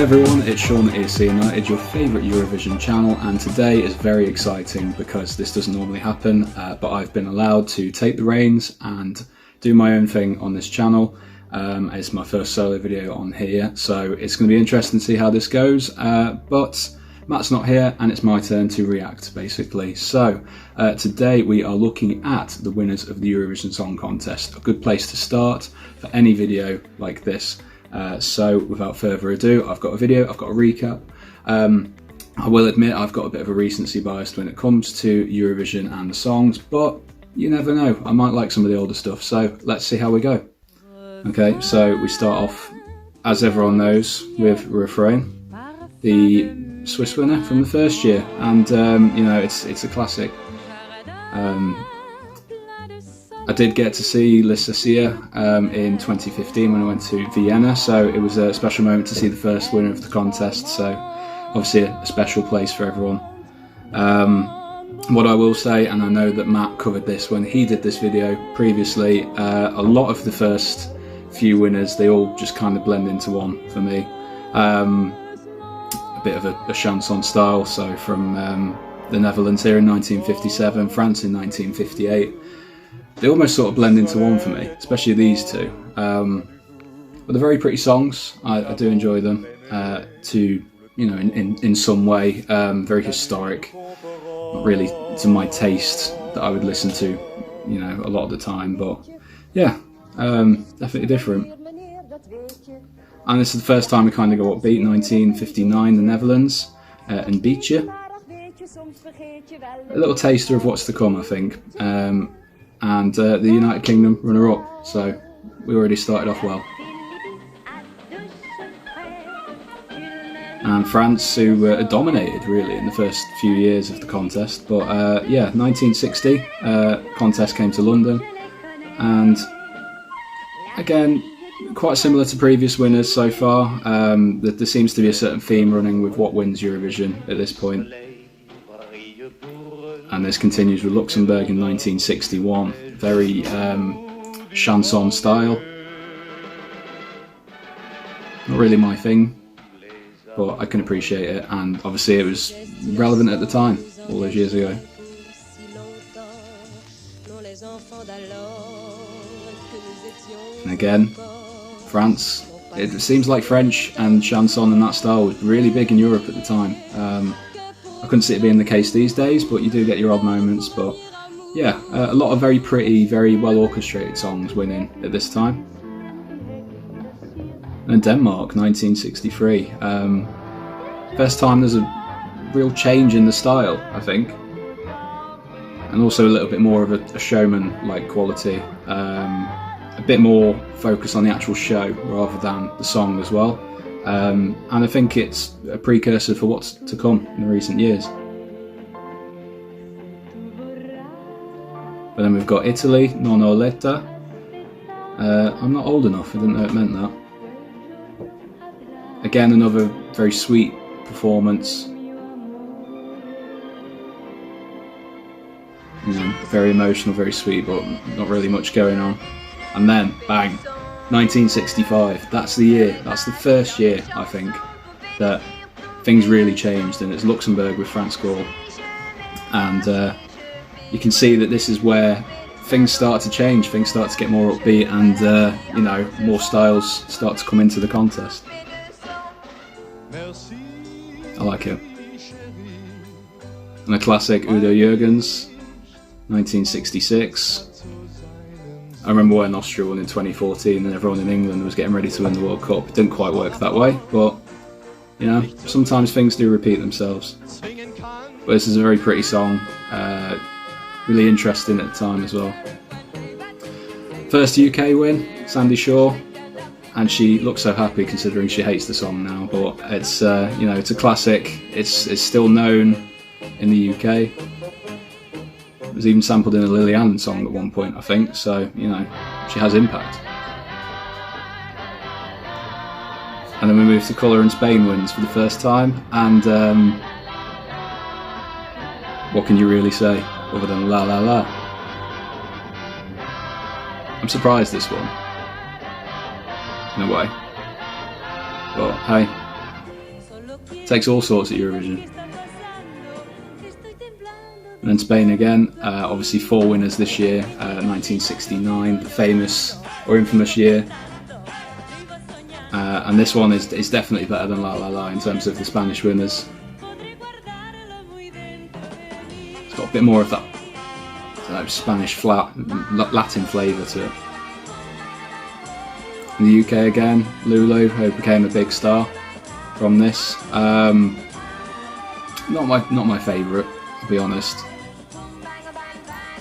Hi everyone, it's Sean Easina, it's your favourite Eurovision channel, and today is very exciting because this doesn't normally happen, but I've been allowed to take the reins and do my own thing on this channel. It's my first solo video on here, so it's going to be interesting to see how this goes, but Matt's not here and it's my turn to react basically. So today we are looking at the winners of the Eurovision Song Contest, a good place to start for any video like this. So without further ado, I've got a video, I've got a recap. I will admit I've got a bit of a recency bias when it comes to Eurovision and the songs, but you never know, I might like some of the older stuff, so let's see how we go. Okay, so we start off, as everyone knows, with Refrain, the Swiss winner from the first year, and you know, it's a classic. I did get to see Lucia in 2015 when I went to Vienna, so it was a special moment to see the first winner of the contest, so obviously a special place for everyone. What I will say, and I know that Matt covered this when he did this video previously, a lot of the first few winners, they all just kind of blend into one for me. A bit of a chanson style, so from the Netherlands here in 1957, France in 1958. They almost sort of blend into one for me, especially these two. But they're very pretty songs. I do enjoy them. To, you know, in some way, very historic. Not really to my taste that I would listen to, you know, a lot of the time. But yeah, definitely different. And this is the first time we kind of go upbeat. 1959, the Netherlands, and Beatje. A little taster of what's to come, I think. And the United Kingdom runner-up, so we already started off well. And France, who dominated really in the first few years of the contest, but yeah, 1960, contest came to London, and again, quite similar to previous winners so far. There seems to be a certain theme running with what wins Eurovision at this point. And this continues with Luxembourg in 1961, very chanson style. Not really my thing, but I can appreciate it, and obviously it was relevant at the time, all those years ago. And again, France, it seems like French and chanson and that style was really big in Europe at the time. I couldn't see it being the case these days, but you do get your odd moments. But yeah, a lot of very pretty, very well orchestrated songs winning at this time. And Denmark, 1963. First time there's a real change in the style, I think. And also a little bit more of a showman-like quality. A bit more focus on the actual show rather than the song as well. And I think it's a precursor for what's to come in the recent years. But then we've got Italy, Non ho l'età. I'm not old enough, I didn't know it meant that. Again, another very sweet performance. You know, very emotional, very sweet, but not really much going on. And then, bang! 1965, that's the year, that's the first year, I think, that things really changed, and it's Luxembourg with France Gall. And you can see that this is where things start to change, things start to get more upbeat, and you know, more styles start to come into the contest. I like it. And a classic, Udo Jürgens, 1966. I remember when Austria won in 2014 and everyone in England was getting ready to win the World Cup. It didn't quite work that way, but you know, sometimes things do repeat themselves. But this is a very pretty song, really interesting at the time as well. First UK win, Sandy Shaw, and she looks so happy considering she hates the song now, but it's you know, it's a classic, it's still known in the UK. It was even sampled in a Lily Allen song at one point, I think, so, you know, she has impact. And then we move to Colour and Spain wins for the first time, and what can you really say other than La La La? I'm surprised this one, in a way, but hey, Takes all sorts at Eurovision. And then Spain again, obviously 4 winners this year, 1969, the famous or infamous year. And this one is definitely better than La La La in terms of the Spanish winners. It's got a bit more of that Spanish flat Latin flavour to it. In the UK again, Lulu, who became a big star from this. Not my favourite, to be honest.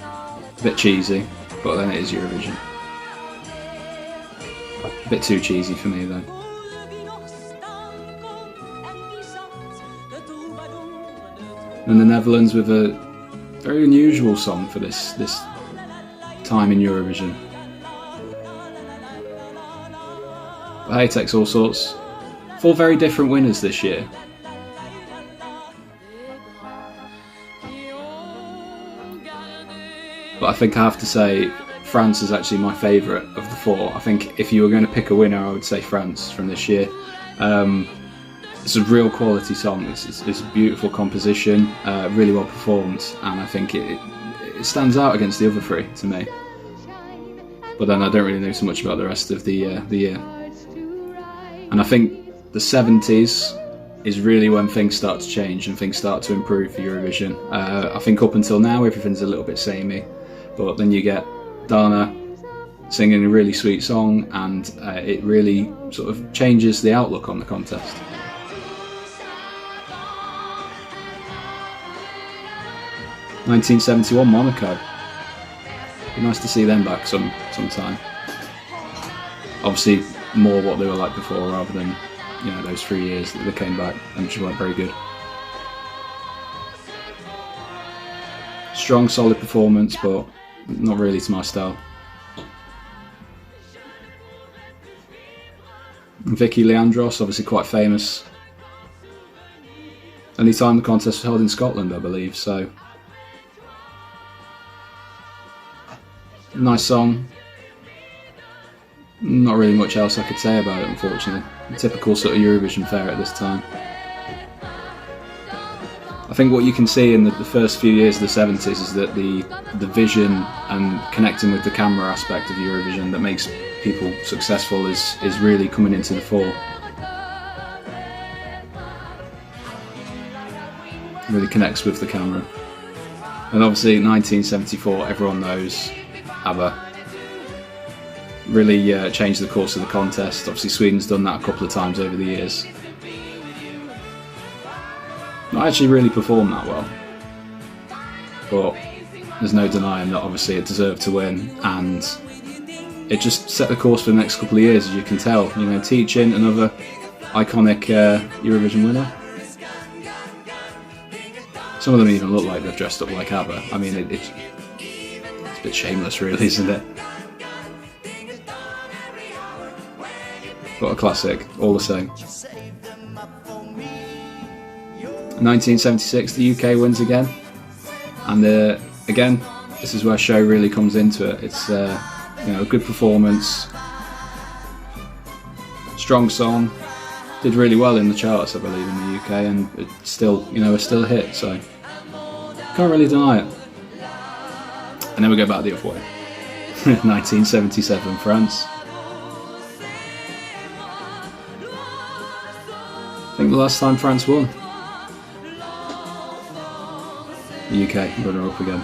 A bit cheesy, but then it is Eurovision. A bit too cheesy for me though. And the Netherlands with a very unusual song for this time in Eurovision. But hey, it takes all sorts. 4 very different winners this year. But I think I have to say France is actually my favourite of the 4. I think if you were going to pick a winner, I would say France from this year. It's a real quality song. It's a beautiful composition, really well performed, and I think it stands out against the other 3 to me. But then I don't really know so much about the rest of the year. And I think the 70s is really when things start to change and things start to improve for Eurovision. I think up until now everything's a little bit samey, but then you get Dana singing a really sweet song, and it really sort of changes the outlook on the contest. (1971) Monaco. Be nice to see them back sometime. Obviously more what they were like before rather than, you know, those 3 years that they came back and which weren't very good. Strong, solid performance, but not really to my style. And Vicky Leandros, obviously quite famous. Only time the contest was held in Scotland, I believe, so. Nice song. Not really much else I could say about it, unfortunately. A typical sort of Eurovision fare at this time. I think what you can see in the first few years of the 70s is that the vision and connecting with the camera aspect of Eurovision that makes people successful is really coming into the fore. Really connects with the camera. And obviously 1974, everyone knows ABBA. Really changed the course of the contest. Obviously Sweden's done that a couple of times over the years. Not actually really performed that well, but there's no denying that obviously it deserved to win, and it just set the course for the next couple of years, as you can tell. You know, Teaching, another iconic Eurovision winner. Some of them even look like they've dressed up like ABBA. I mean, it's a bit shameless really, isn't it? What a classic, all the same. 1976, the UK wins again, and again, this is where show really comes into it. It's you know, a good performance, strong song, did really well in the charts, I believe, in the UK, and it's still, you know, it's still a hit, so can't really deny it. And then we go back the other way. 1977, France. I think the last time France won. The UK runner-up again.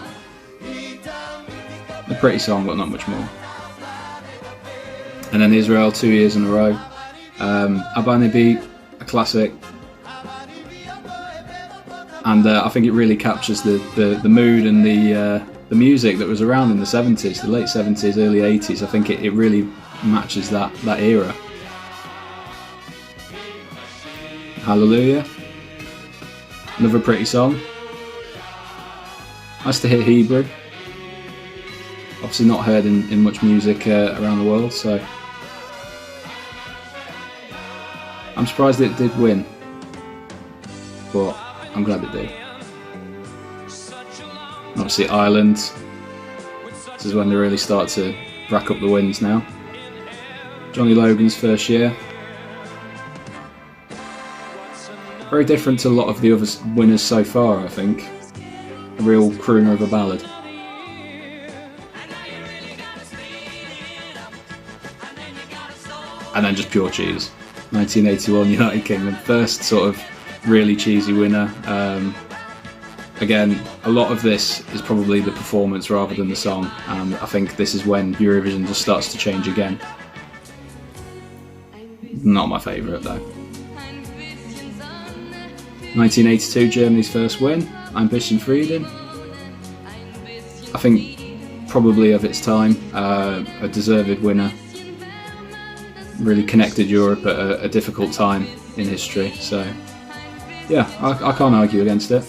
A pretty song, but not much more. And then Israel, 2 years in a row. Abane Beat, a classic. And I think it really captures the mood and the music that was around in the 70s, the late 70s, early 80s. I think it really matches that era. Hallelujah. Another pretty song. Nice to hear Hebrew. Obviously not heard in much music around the world, so I'm surprised it did win, but I'm glad it did. Obviously Ireland, this is when they really start to rack up the wins now. Johnny Logan's first year. Very different to a lot of the other winners so far, I think. A real crooner of a ballad. And then just pure cheese. 1981 United Kingdom, first sort of really cheesy winner. Again, a lot of this is probably the performance rather than the song, and I think this is when Eurovision just starts to change again. Not my favourite though. 1982, Germany's first win, Ein bisschen Frieden. I think probably of its time, a deserved winner. Really connected Europe at a difficult time in history, so yeah, I can't argue against it.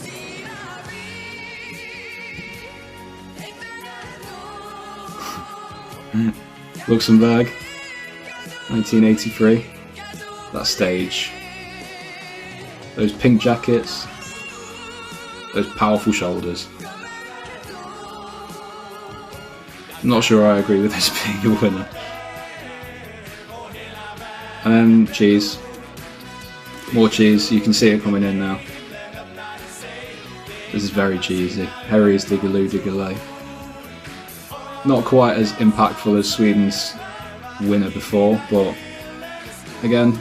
Luxembourg, 1983. That stage, those pink jackets, those powerful shoulders. I'm not sure I agree with this being a winner. And then cheese. More cheese, you can see it coming in now. This is very cheesy. Harry's Digaloo Digalay. Not quite as impactful as Sweden's winner before, but again,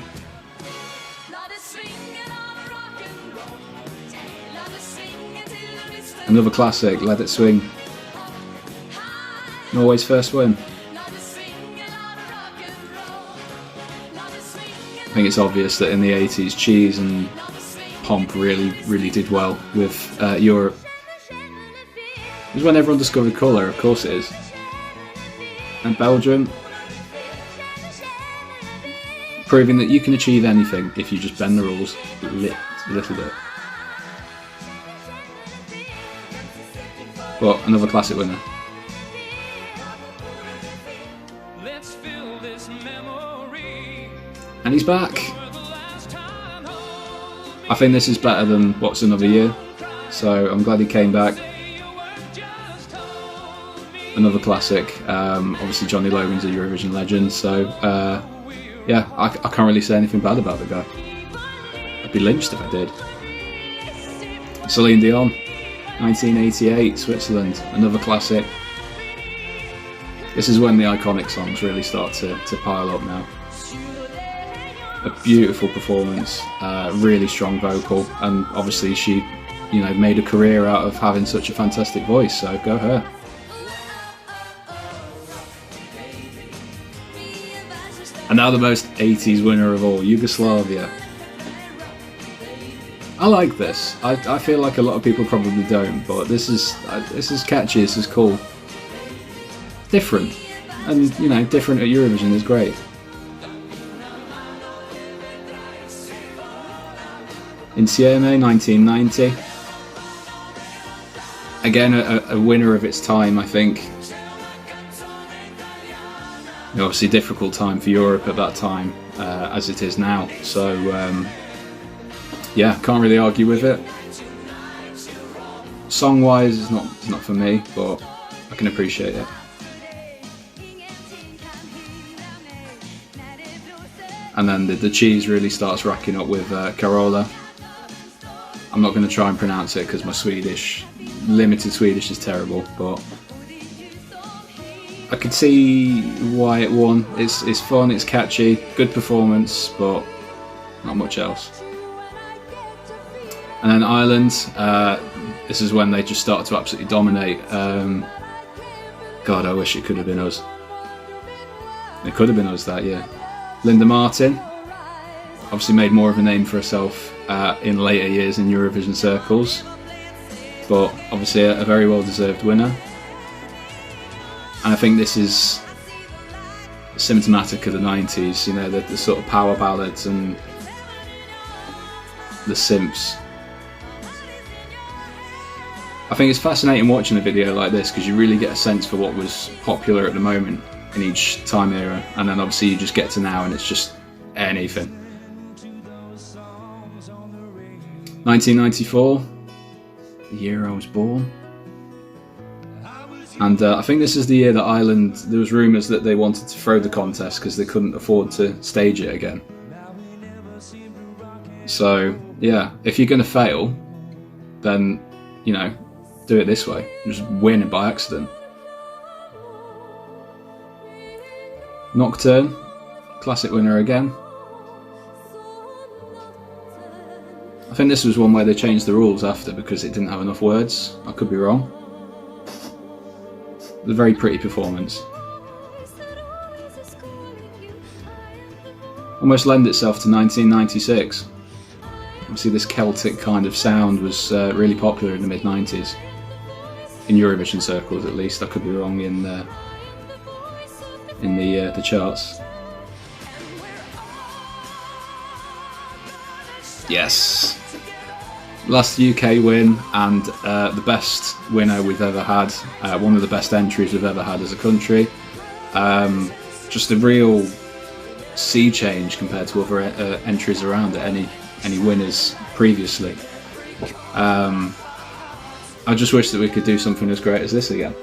another classic, Let It Swing. Norway's first win. I think it's obvious that in the 80s, cheese and pomp really did well with Europe. It was when everyone discovered colour, of course it is. And Belgium, proving that you can achieve anything if you just bend the rules a little bit. But another classic winner. And he's back. I think this is better than What's Another Year, so I'm glad he came back. Another classic. Obviously Johnny Logan's a Eurovision legend, so yeah, I can't really say anything bad about the guy. I'd be lynched if I did. Celine Dion, 1988, Switzerland, another classic. This is when the iconic songs really start to pile up now. A beautiful performance, really strong vocal, and obviously she, made a career out of having such a fantastic voice, so go her. And now the most 80s winner of all, Yugoslavia. I like this. I feel like a lot of people probably don't, but this is catchy, this is cool. Different. And, different at Eurovision is great. Insieme, 1990. Again, a winner of its time, I think. Obviously difficult time for Europe at that time, as it is now. So, yeah, can't really argue with it. Song-wise, it's not for me, but I can appreciate it. And then the cheese really starts racking up with Carola. I'm not going to try and pronounce it because my limited Swedish is terrible, but I could see why it won. It's fun, it's catchy, good performance, but not much else. And then Ireland, this is when they just start to absolutely dominate. God, I wish it could have been us. It could have been us that year. Linda Martin, obviously made more of a name for herself in later years in Eurovision circles, but obviously a very well-deserved winner. And I think this is symptomatic of the 90s, the sort of power ballads and the simps. I think it's fascinating watching a video like this because you really get a sense for what was popular at the moment in each time era, and then obviously you just get to now and it's just anything. 1994, the year I was born. And I think this is the year that Ireland, there was rumours that they wanted to throw the contest because they couldn't afford to stage it again. So Yeah, if you're going to fail, then, you know, do it this way. Just win it by accident. Nocturne, classic winner again. I think this was one where they changed the rules after because it didn't have enough words. I could be wrong. It was a very pretty performance. Almost lend itself to 1996. Obviously this Celtic kind of sound was really popular in the mid-90s. In Eurovision circles at least. I could be wrong in the charts. Yes! Last UK win, and the best winner we've ever had. One of the best entries we've ever had as a country. Just a real sea change compared to other entries around it, any winners previously. I just wish that we could do something as great as this again,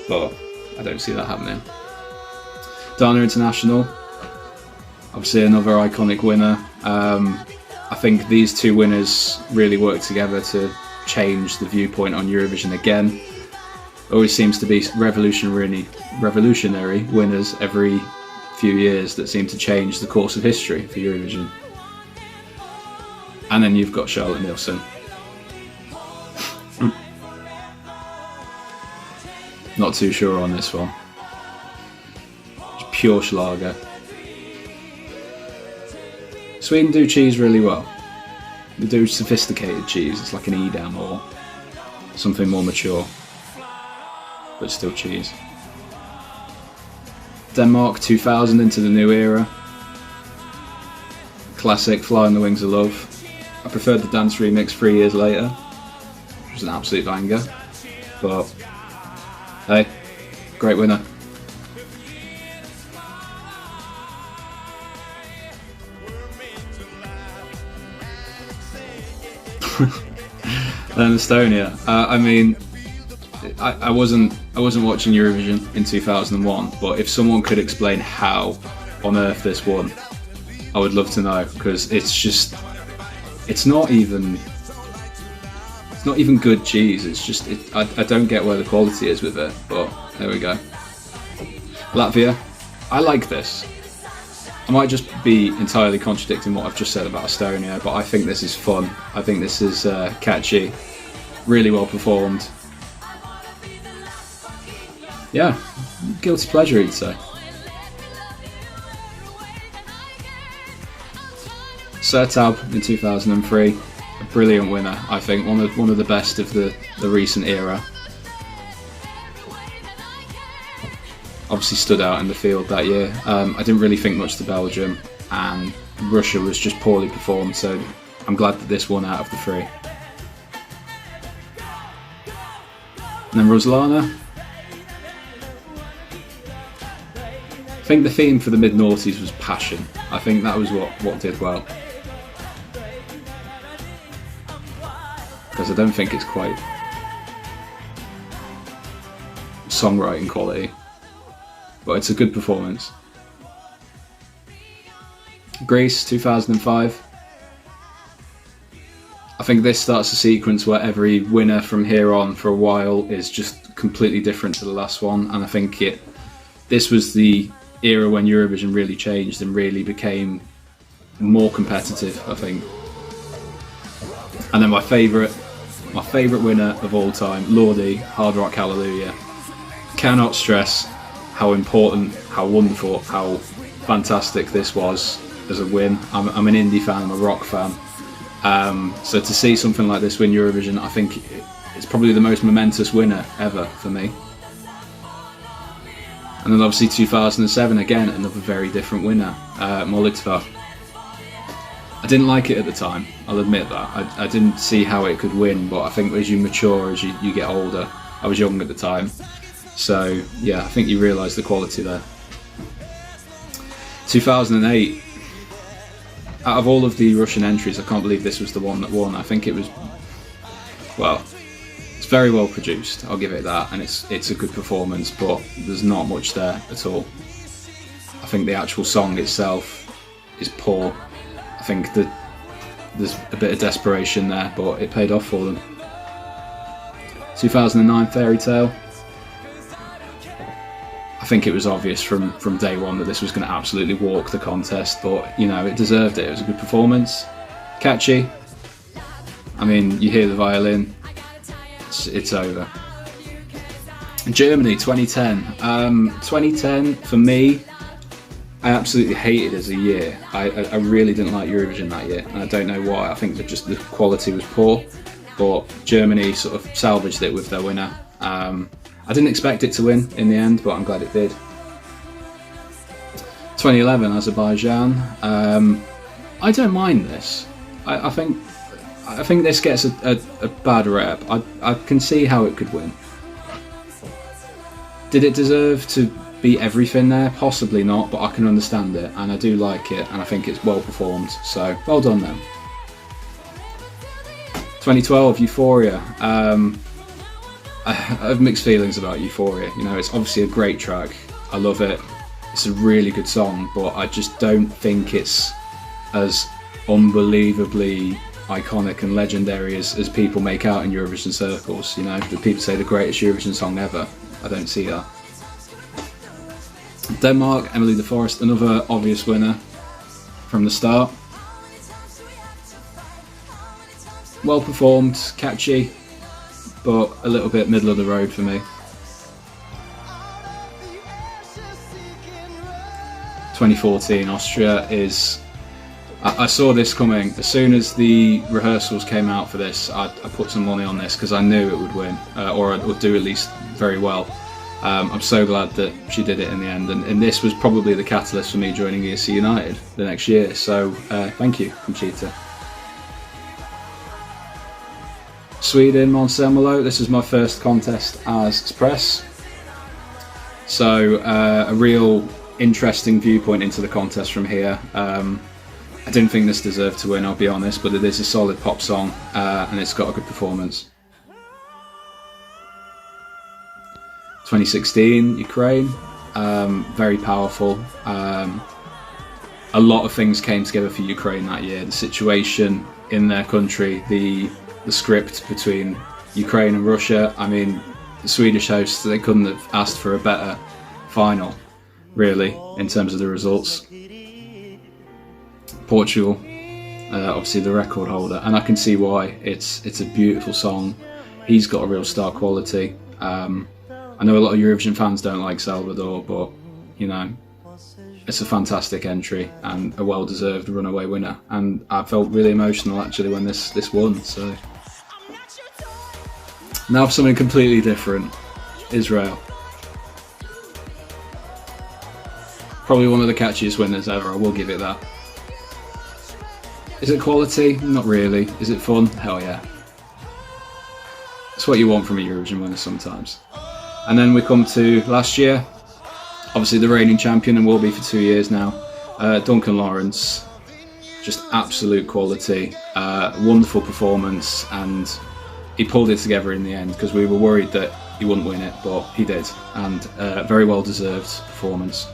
but I don't see that happening. Dana International, obviously another iconic winner. I think these two winners really work together to change the viewpoint on Eurovision again. Always seems to be revolutionary winners every few years that seem to change the course of history for Eurovision. And then you've got Charlotte Nielsen. Not too sure on this one. It's pure Schlager. Sweden do cheese really well. They do sophisticated cheese. It's like an Edam or something more mature, but still cheese. Denmark 2000 into the new era. Classic Fly on the Wings of Love. I preferred the dance remix 3 years later, which was an absolute banger. But hey, great winner. Then Estonia. I mean, I wasn't watching Eurovision in 2001, but if someone could explain how on earth this won, I would love to know, because it's not even good cheese. It's just I don't get where the quality is with it, but there we go. Latvia. I like this. I might just be entirely contradicting what I've just said about Estonia, but I think this is fun. I think this is catchy, really well performed. Yeah, guilty pleasure, you'd say. Sertab in 2003, a brilliant winner. I think one of the best of the recent era. Obviously stood out in the field that year. I didn't really think much to Belgium, and Russia was just poorly performed, so I'm glad that this won out of the three. And then Ruslana. I think the theme for the mid-noughties was passion. I think that was what did well. Because I don't think it's quite songwriting quality, but it's a good performance. Greece 2005. I think this starts a sequence where every winner from here on for a while is just completely different to the last one, and I think this was the era when Eurovision really changed and really became more competitive, I think. And then my favourite winner of all time, Lordi, Hard Rock Hallelujah. Cannot stress how important, how wonderful, how fantastic this was as a win. I'm an indie fan, I'm a rock fan. So to see something like this win Eurovision, I think it's probably the most momentous winner ever for me. And then obviously 2007, again, another very different winner, Molitva. I didn't like it at the time, I'll admit that. I didn't see how it could win, but I think as you mature, as you get older, I was young at the time, so yeah, I think you realise the quality there. 2008, out of all of the Russian entries, I can't believe this was the one that won. I think it was, well, it's very well produced, I'll give it that, and it's a good performance, but there's not much there at all. I think the actual song itself is poor. I think the there's a bit of desperation there, but it paid off for them. 2009 Fairy Tale. I think it was obvious from day one that this was going to absolutely walk the contest, but you know, it deserved it. It was a good performance, catchy. I mean, you hear the violin, it's over. Germany 2010. 2010 for me, I absolutely hated as a year. I really didn't like Eurovision that year, and I don't know why. I think that just the quality was poor, but Germany sort of salvaged it with their winner. I didn't expect it to win in the end, but I'm glad it did. 2011 Azerbaijan. I don't mind this. I think this gets a bad rep. I can see how it could win. Did it deserve to be everything there? Possibly not, but I can understand it, and I do like it, and I think it's well performed, so well done them. 2012 Euphoria. I have mixed feelings about Euphoria. You know, it's obviously a great track. I love it. It's a really good song, but I just don't think it's as unbelievably iconic and legendary as people make out in Eurovision circles. You know, the people say the greatest Eurovision song ever. I don't see that. Denmark, Emily de Forest, another obvious winner from the start. Well performed, catchy, but a little bit middle of the road for me. 2014 Austria is... I saw this coming. As soon as the rehearsals came out for this, I put some money on this because I knew it would win, or it would do at least very well. I'm so glad that she did it in the end, and this was probably the catalyst for me joining ESC United the next year, so thank you, Conchita. Sweden, Måns Zelmerlöw. This is my first contest as Express, so a real interesting viewpoint into the contest from here. I didn't think this deserved to win, I'll be honest, but it is a solid pop song, and it's got a good performance. 2016 Ukraine, very powerful. A lot of things came together for Ukraine that year. The situation in their country, the script between Ukraine and Russia. I mean, the Swedish hosts, they couldn't have asked for a better final, really, in terms of the results. Portugal, obviously the record holder, and I can see why. It's a beautiful song. He's got a real star quality. I know a lot of Eurovision fans don't like Salvador, but you know, it's a fantastic entry and a well-deserved runaway winner. And I felt really emotional actually when this won. So now for something completely different. Israel. Probably one of the catchiest winners ever, I will give it that. Is it quality? Not really. Is it fun? Hell yeah. It's what you want from a Eurovision winner sometimes. And then we come to last year, obviously the reigning champion and will be for 2 years now, Duncan Lawrence. Just absolute quality, wonderful performance, and he pulled it together in the end because we were worried that he wouldn't win it, but he did, and very well deserved performance.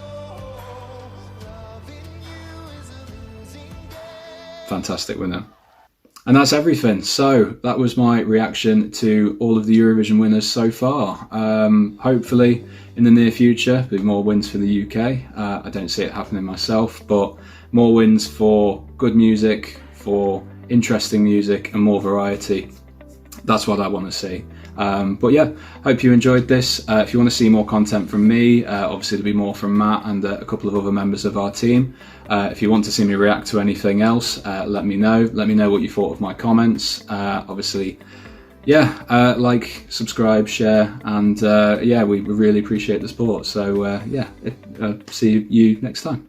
Fantastic winner. And that's everything. So that was my reaction to all of the Eurovision winners so far. Hopefully in the near future there'll be more wins for the UK. I don't see it happening myself, but more wins for good music, for interesting music and more variety. That's what I want to see. But yeah, hope you enjoyed this. If you want to see more content from me, obviously there'll be more from Matt and a couple of other members of our team. If you want to see me react to anything else, let me know. Let me know what you thought of my comments. Obviously, yeah, like, subscribe, share, and yeah, we really appreciate the support. So yeah, see you next time.